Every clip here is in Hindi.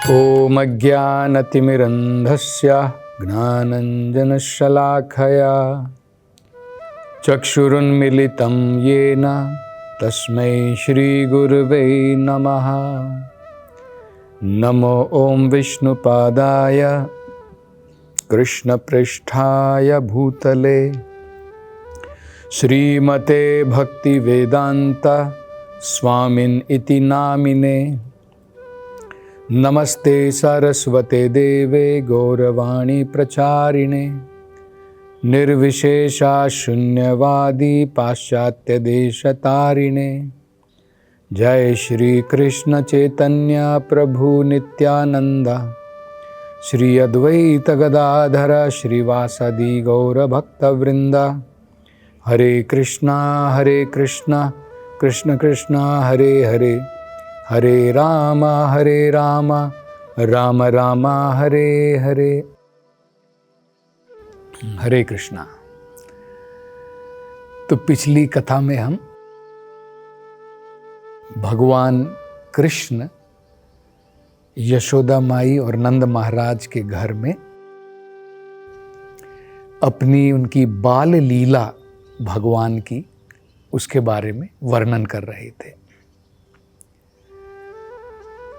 ॐ अज्ञानतिमिरन्धस्य ज्ञानञ्जनशलाखया चक्षुरुन्मीलितं येन तस्मै श्रीगुरुवे नमः। नमो ॐ विष्णुपादाय कृष्णपृष्ठाय भूतले श्रीमते भक्तिवेदान्त स्वामिन् इति नामिने। नमस्ते सरस्वते देवे गौरवाणी प्रचारिणे निर्विशेषा शून्यवादी पाश्चात्य देशतारिणे। जय श्री कृष्ण चैतन्य प्रभु नित्यानंद श्री अद्वैत गदाधर श्रीवासदि गौर भक्तवृंद। हरे कृष्णा कृष्ण कृष्ण हरे हरे, हरे राम राम राम हरे हरे। हरे कृष्णा। तो पिछली कथा में हम भगवान कृष्ण यशोदा माई और नंद महाराज के घर में अपनी उनकी बाल लीला भगवान की उसके बारे में वर्णन कर रहे थे।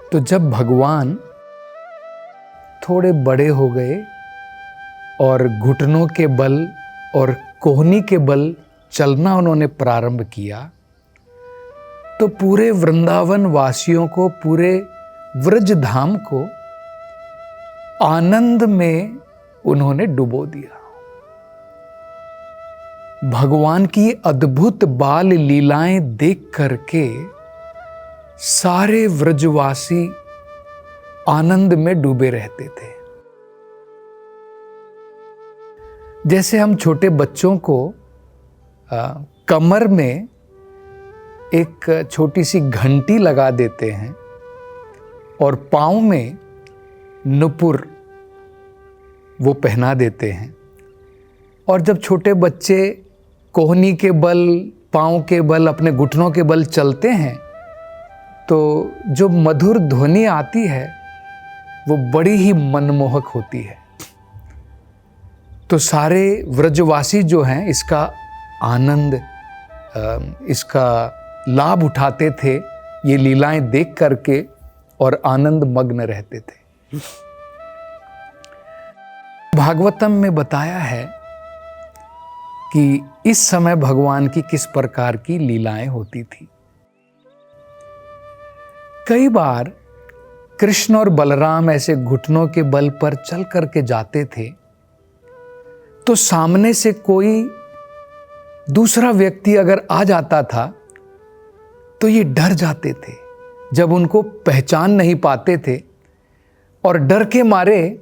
तो जब भगवान थोड़े बड़े हो गए और घुटनों के बल और कोहनी के बल चलना उन्होंने प्रारंभ किया, तो पूरे वृंदावन वासियों को, पूरे व्रज धाम को आनंद में उन्होंने डुबो दिया। भगवान की अद्भुत बाल लीलाएं देख करके सारे व्रजवासी आनंद में डूबे रहते थे। जैसे हम छोटे बच्चों को कमर में एक छोटी सी घंटी लगा देते हैं और पाँव में नुपुर वो पहना देते हैं, और जब छोटे बच्चे कोहनी के बल, पाँव के बल, अपने घुटनों के बल चलते हैं तो जो मधुर ध्वनि आती है वो बड़ी ही मनमोहक होती है। तो सारे व्रजवासी जो हैं इसका आनंद, इसका लाभ उठाते थे, ये लीलाएं देख करके, और आनंद मग्न रहते थे। भागवतम में बताया है कि इस समय भगवान की किस प्रकार की लीलाएं होती थी। कई बार कृष्ण और बलराम ऐसे घुटनों के बल पर चल करके जाते थे, तो सामने से कोई दूसरा व्यक्ति अगर आ जाता था तो ये डर जाते थे, जब उनको पहचान नहीं पाते थे, और डर के मारे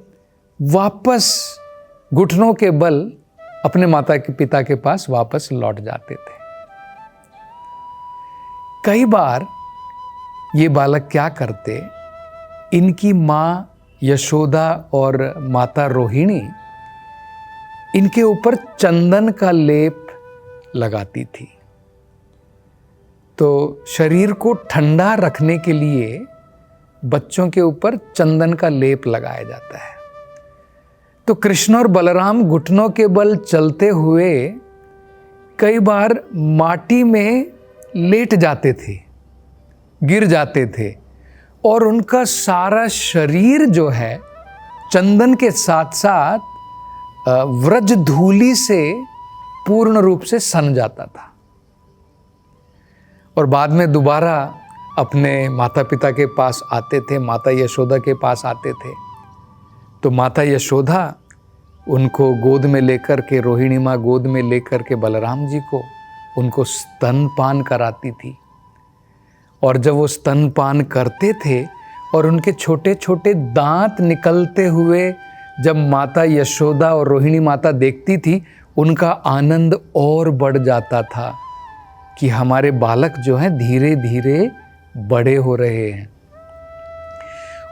वापस घुटनों के बल अपने माता के पिता के पास वापस लौट जाते थे। कई बार ये बालक क्या करते, इनकी माँ यशोदा और माता रोहिणी इनके ऊपर चंदन का लेप लगाती थी। तो शरीर को ठंडा रखने के लिए बच्चों के ऊपर चंदन का लेप लगाया जाता है। तो कृष्ण और बलराम घुटनों के बल चलते हुए कई बार माटी में लेट जाते थे, गिर जाते थे, और उनका सारा शरीर जो है चंदन के साथ साथ व्रज धूलि से पूर्ण रूप से सन जाता था। और बाद में दोबारा अपने माता पिता के पास आते थे, माता यशोदा के पास आते थे। तो माता यशोदा उनको गोद में लेकर के, रोहिणी माँ गोद में लेकर के बलराम जी को उनको स्तनपान कराती थी। और जब वो स्तनपान करते थे और उनके छोटे छोटे दांत निकलते हुए जब माता यशोदा और रोहिणी माता देखती थी, उनका आनंद और बढ़ जाता था कि हमारे बालक जो हैं धीरे धीरे बड़े हो रहे हैं।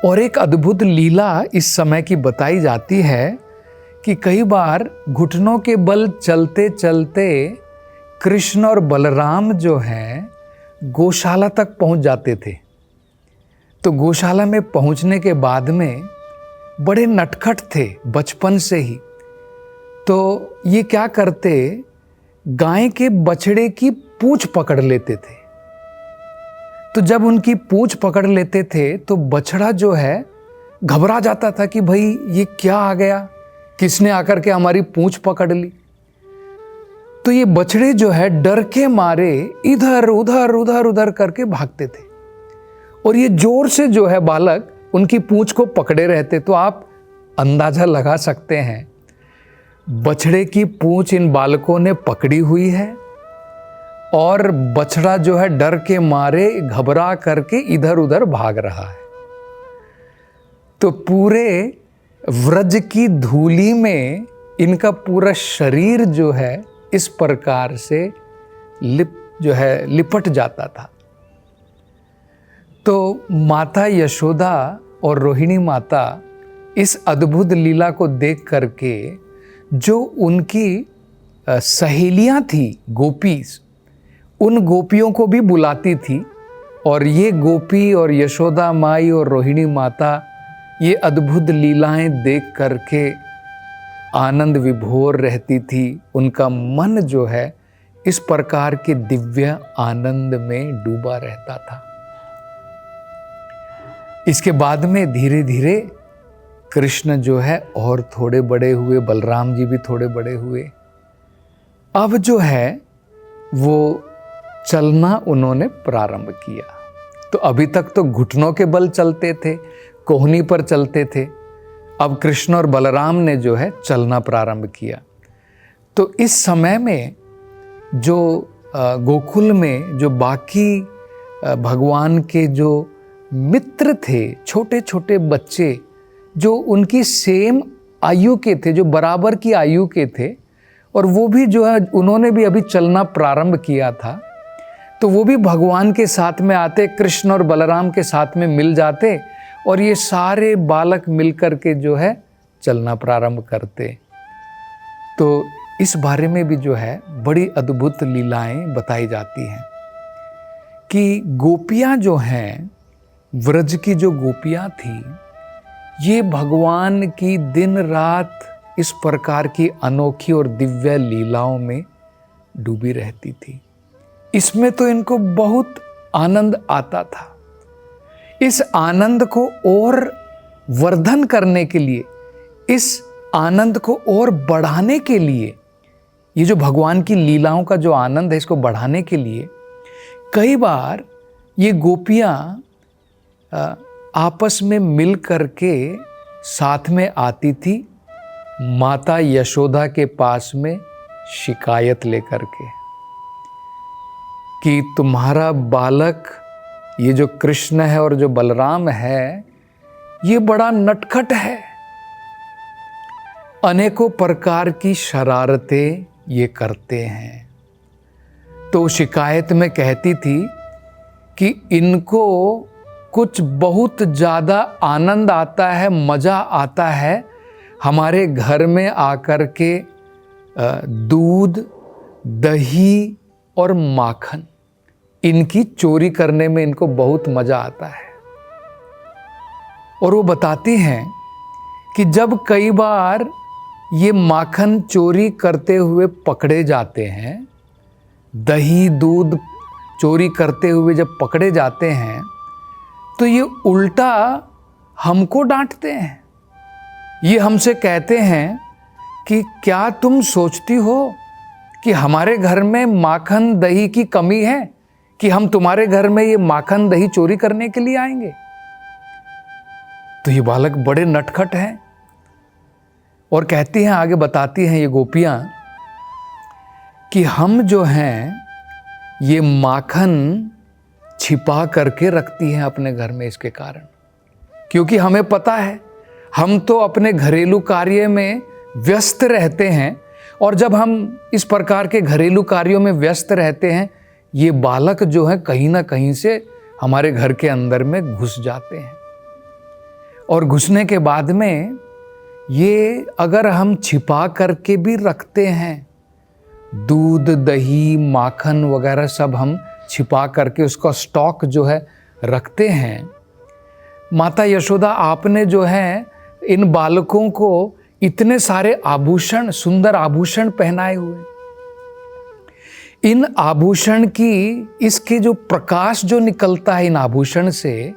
और एक अद्भुत लीला इस समय की बताई जाती है कि कई बार घुटनों के बल चलते चलते कृष्ण और बलराम जो हैं गौशाला तक पहुंच जाते थे। तो गौशाला में पहुंचने के बाद में बड़े नटखट थे बचपन से ही। तो ये क्या करते, गाय के बछड़े की पूंछ पकड़ लेते थे। तो जब उनकी पूंछ पकड़ लेते थे तो बछड़ा जो है घबरा जाता था कि भाई ये क्या आ गया, किसने आकर के हमारी पूंछ पकड़ ली। तो ये बछड़े जो है डर के मारे इधर उधर उधर उधर करके भागते थे और ये जोर से जो है बालक उनकी पूंछ को पकड़े रहते। तो आप अंदाजा लगा सकते हैं बछड़े की पूंछ इन बालकों ने पकड़ी हुई है और बछड़ा जो है डर के मारे घबरा करके इधर उधर भाग रहा है। तो पूरे व्रज की धूली में इनका पूरा शरीर जो है इस प्रकार से लिपट जाता था। तो माता यशोदा और रोहिणी माता इस अद्भुत लीला को देख करके जो उनकी सहेलियां थी गोपीज, उन गोपियों को भी बुलाती थी और ये गोपी और यशोदा माई और रोहिणी माता ये अद्भुत लीलाएं देख करके आनंद विभोर रहती थी। उनका मन जो है इस प्रकार के दिव्य आनंद में डूबा रहता था। इसके बाद में धीरे धीरे कृष्ण जो है और थोड़े बड़े हुए, बलराम जी भी थोड़े बड़े हुए। अब जो है वो चलना उन्होंने प्रारंभ किया। तो अभी तक तो घुटनों के बल चलते थे, कोहनी पर चलते थे। अब कृष्ण और बलराम ने जो है चलना प्रारंभ किया। तो इस समय में जो गोकुल में जो बाकी भगवान के जो मित्र थे, छोटे छोटे बच्चे जो उनकी सेम आयु के थे, जो बराबर की आयु के थे, और वो भी जो है उन्होंने भी अभी चलना प्रारंभ किया था। तो वो भी भगवान के साथ में आते, कृष्ण और बलराम के साथ में मिल जाते और ये सारे बालक मिलकर के जो है चलना प्रारंभ करते। तो इस बारे में भी जो है बड़ी अद्भुत लीलाएं बताई जाती हैं कि गोपियां जो हैं, व्रज की जो गोपियां थी, ये भगवान की दिन रात इस प्रकार की अनोखी और दिव्य लीलाओं में डूबी रहती थी। इसमें तो इनको बहुत आनंद आता था। इस आनंद को और वर्धन करने के लिए, इस आनंद को और बढ़ाने के लिए, ये जो भगवान की लीलाओं का जो आनंद है इसको बढ़ाने के लिए कई बार ये गोपियां आपस में मिल करके साथ में आती थी माता यशोदा के पास में शिकायत लेकर के कि तुम्हारा बालक ये जो कृष्ण है और जो बलराम है ये बड़ा नटखट है, अनेकों प्रकार की शरारतें ये करते हैं। तो शिकायत में कहती थी कि इनको कुछ बहुत ज़्यादा आनंद आता है, मज़ा आता है हमारे घर में आकर के दूध, दही और माखन इनकी चोरी करने में इनको बहुत मज़ा आता है। और वो बताती हैं कि जब कई बार ये माखन चोरी करते हुए पकड़े जाते हैं, दही दूध चोरी करते हुए जब पकड़े जाते हैं तो ये उल्टा हमको डांटते हैं। ये हमसे कहते हैं कि क्या तुम सोचती हो कि हमारे घर में माखन दही की कमी है कि हम तुम्हारे घर में ये माखन दही चोरी करने के लिए आएंगे। तो ये बालक बड़े नटखट हैं और कहती हैं, आगे बताती हैं ये गोपियां कि हम जो हैं ये माखन छिपा करके रखती हैं अपने घर में इसके कारण, क्योंकि हमें पता है हम तो अपने घरेलू कार्य में व्यस्त रहते हैं और जब हम इस प्रकार के घरेलू कार्यों में व्यस्त रहते हैं ये बालक जो है कहीं ना कहीं से हमारे घर के अंदर में घुस जाते हैं और घुसने के बाद में ये अगर हम छिपा करके भी रखते हैं, दूध दही माखन वगैरह सब हम छिपा करके उसका स्टॉक जो है रखते हैं, माता यशोदा आपने जो है इन बालकों को इतने सारे आभूषण, सुंदर आभूषण पहनाए हुए, इन आभूषण की, इसके जो प्रकाश जो निकलता है इन आभूषण से,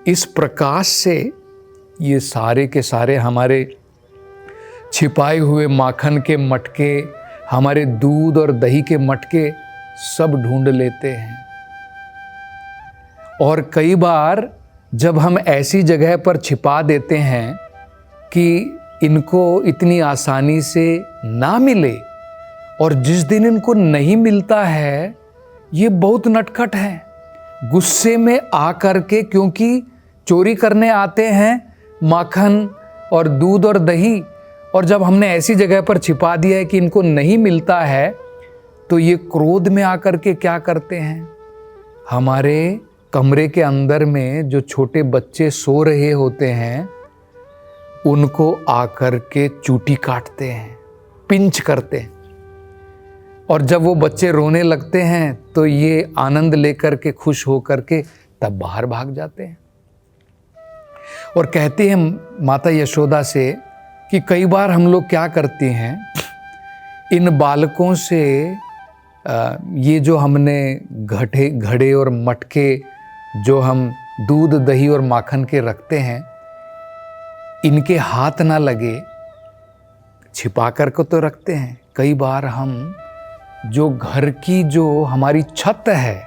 इस प्रकाश से ये सारे के सारे हमारे छिपाए हुए माखन के मटके, हमारे दूध और दही के मटके सब ढूंढ लेते हैं। और कई बार जब हम ऐसी जगह पर छिपा देते हैं कि इनको इतनी आसानी से ना मिले, और जिस दिन इनको नहीं मिलता है ये बहुत नटखट हैं। गुस्से में आकर के, क्योंकि चोरी करने आते हैं माखन और दूध और दही, और जब हमने ऐसी जगह पर छिपा दिया है कि इनको नहीं मिलता है, तो ये क्रोध में आकर के क्या करते हैं, हमारे कमरे के अंदर में जो छोटे बच्चे सो रहे होते हैं उनको आकर के चूटी काटते हैं, पिंच करते हैं। और जब वो बच्चे रोने लगते हैं तो ये आनंद लेकर के, खुश होकर के तब बाहर भाग जाते हैं। और कहते हैं माता यशोदा से कि कई बार हम लोग क्या करते हैं, इन बालकों से ये जो हमने घड़े और मटके जो हम दूध दही और माखन के रखते हैं, इनके हाथ ना लगे, छिपा कर को तो रखते हैं। कई बार हम जो घर की जो हमारी छत है,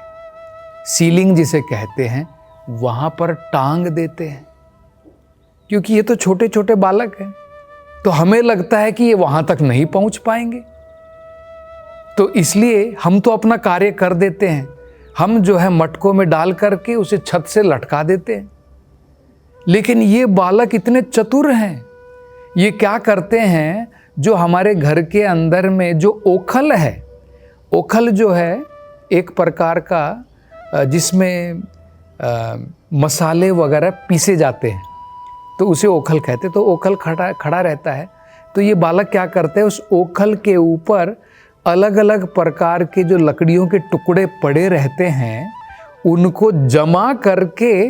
सीलिंग जिसे कहते हैं, वहाँ पर टांग देते हैं, क्योंकि ये तो छोटे छोटे बालक हैं, तो हमें लगता है कि ये वहाँ तक नहीं पहुँच पाएंगे, तो इसलिए हम तो अपना कार्य कर देते हैं। हम जो है मटकों में डाल करके उसे छत से लटका देते हैं। लेकिन ये बालक इतने चतुर हैं, ये क्या करते हैं, जो हमारे घर के अंदर में जो ओखल है, ओखल जो है एक प्रकार का जिसमें मसाले वगैरह पीसे जाते हैं, तो उसे ओखल कहते हैं। तो ओखल खड़ा रहता है, तो ये बालक क्या करते हैं, उस ओखल के ऊपर अलग अलग प्रकार के जो लकड़ियों के टुकड़े पड़े रहते हैं, उनको जमा करके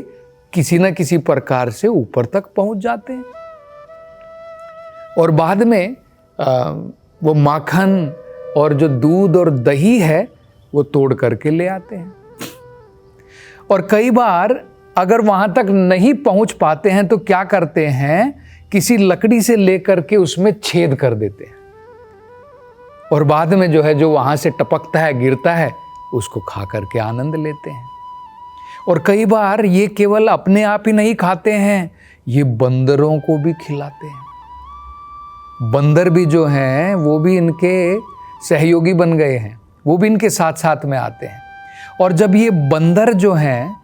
किसी न किसी प्रकार से ऊपर तक पहुंच जाते हैं। और बाद में वो माखन और जो दूध और दही है वो तोड़ करके ले आते हैं। और कई बार अगर वहां तक नहीं पहुंच पाते हैं तो क्या करते हैं, किसी लकड़ी से लेकर के उसमें छेद कर देते हैं, और बाद में जो है जो वहां से टपकता है, गिरता है, उसको खा करके आनंद लेते हैं। और कई बार ये केवल अपने आप ही नहीं खाते हैं, ये बंदरों को भी खिलाते हैं। बंदर भी जो हैं वो भी इनके सहयोगी बन गए हैं, वो भी इनके साथ साथ में आते हैं। और जब ये बंदर जो हैं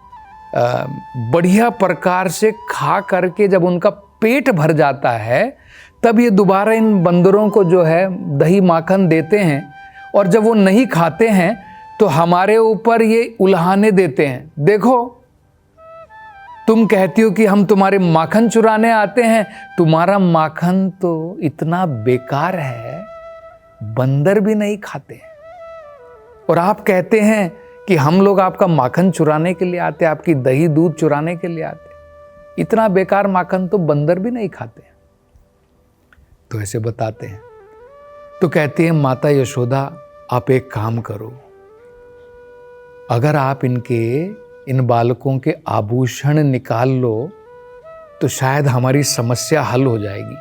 बढ़िया प्रकार से खा करके जब उनका पेट भर जाता है, तब ये दोबारा इन बंदरों को जो है दही माखन देते हैं। और जब वो नहीं खाते हैं तो हमारे ऊपर ये उल्हाने देते हैं, देखो तुम कहती हो कि हम तुम्हारे माखन चुराने आते हैं, तुम्हारा माखन तो इतना बेकार है, बंदर भी नहीं खाते। और आप कहते हैं कि हम लोग आपका माखन चुराने के लिए आते, आपकी दही दूध चुराने के लिए आते, इतना बेकार माखन तो बंदर भी नहीं खाते। तो ऐसे बताते हैं। तो कहते हैं माता यशोदा आप एक काम करो, अगर आप इन बालकों के आभूषण निकाल लो तो शायद हमारी समस्या हल हो जाएगी,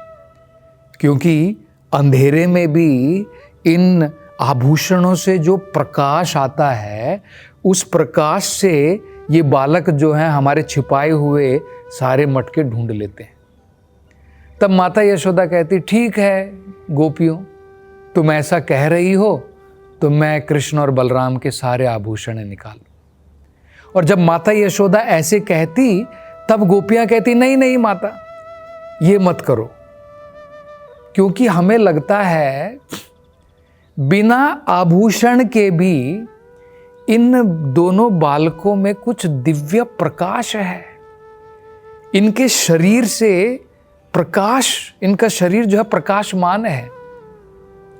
क्योंकि अंधेरे में भी इन आभूषणों से जो प्रकाश आता है, उस प्रकाश से ये बालक जो हैं हमारे छिपाए हुए सारे मटके ढूंढ लेते हैं। तब माता यशोदा कहती, ठीक है गोपियों, तुम ऐसा कह रही हो तो मैं कृष्ण और बलराम के सारे आभूषण निकालूं। और जब माता यशोदा ऐसे कहती, तब गोपियां कहती, नहीं नहीं माता, ये मत करो, क्योंकि हमें लगता है बिना आभूषण के भी इन दोनों बालकों में कुछ दिव्य प्रकाश है। इनके शरीर से प्रकाश, इनका शरीर जो है प्रकाशमान है,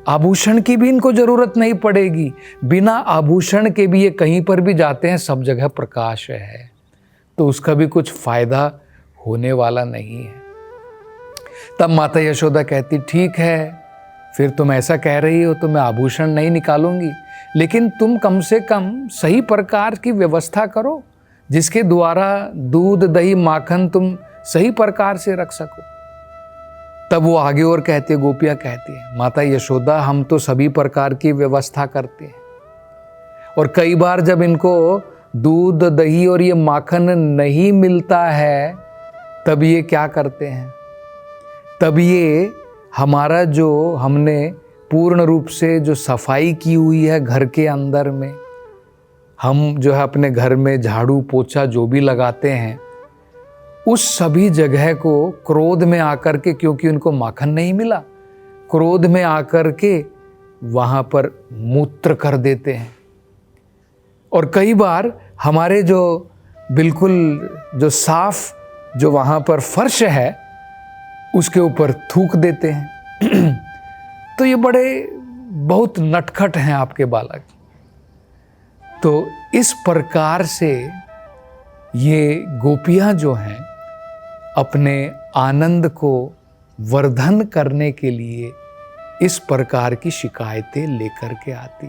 आभूषण की भी इनको जरूरत नहीं पड़ेगी। बिना आभूषण के भी ये कहीं पर भी जाते हैं, सब जगह प्रकाश है, तो उसका भी कुछ फायदा होने वाला नहीं है। तब माता यशोदा कहती, ठीक है, फिर तुम ऐसा कह रही हो तो मैं आभूषण नहीं निकालूंगी, लेकिन तुम कम से कम सही प्रकार की व्यवस्था करो जिसके द्वारा दूध दही माखन तुम सही प्रकार से रख सको। तब वो आगे और कहती है, गोपियाँ कहती है, माता यशोदा हम तो सभी प्रकार की व्यवस्था करते हैं, और कई बार जब इनको दूध दही और ये माखन नहीं मिलता है तब ये क्या करते हैं, तब ये हमारा जो हमने पूर्ण रूप से जो सफाई की हुई है घर के अंदर में, हम जो है अपने घर में झाड़ू पोछा जो भी लगाते हैं, उस सभी जगह को क्रोध में आकर के, क्योंकि उनको माखन नहीं मिला, क्रोध में आकर के वहाँ पर मूत्र कर देते हैं। और कई बार हमारे जो बिल्कुल जो साफ जो वहाँ पर फर्श है उसके ऊपर थूक देते हैं। तो ये बड़े बहुत नटखट हैं आपके बालक। तो इस प्रकार से ये गोपियाँ जो हैं अपने आनंद को वर्धन करने के लिए इस प्रकार की शिकायतें लेकर के आती,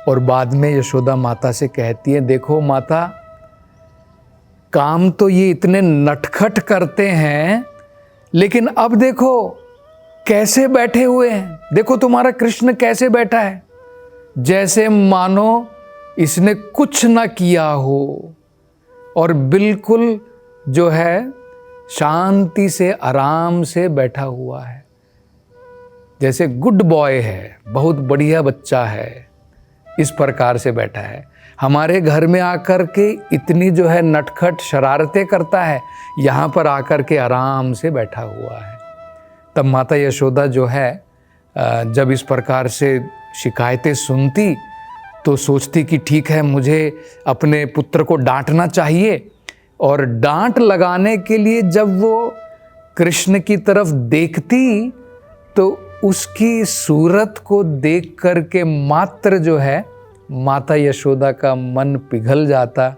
और बाद में यशोदा माता से कहती है, देखो माता, काम तो ये इतने नटखट करते हैं, लेकिन अब देखो कैसे बैठे हुए हैं, देखो तुम्हारा कृष्ण कैसे बैठा है, जैसे मानो इसने कुछ ना किया हो, और बिल्कुल जो है शांति से आराम से बैठा हुआ है, जैसे गुड बॉय है, बहुत बढ़िया बच्चा है, इस प्रकार से बैठा है। हमारे घर में आकर के इतनी जो है नटखट शरारतें करता है, यहाँ पर आकर के आराम से बैठा हुआ है। तब माता यशोदा जो है जब इस प्रकार से शिकायतें सुनती तो सोचती कि ठीक है, मुझे अपने पुत्र को डांटना चाहिए, और डांट लगाने के लिए जब वो कृष्ण की तरफ देखती तो उसकी सूरत को देख कर के मात्र जो है माता यशोदा का मन पिघल जाता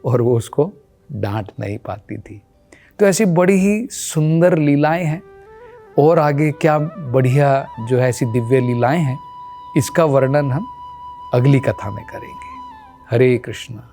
और वो उसको डांट नहीं पाती थी। तो ऐसी बड़ी ही सुंदर लीलाएं हैं, और आगे क्या बढ़िया जो है ऐसी दिव्य लीलाएं हैं, इसका वर्णन हम अगली कथा में करेंगे। हरे कृष्णा।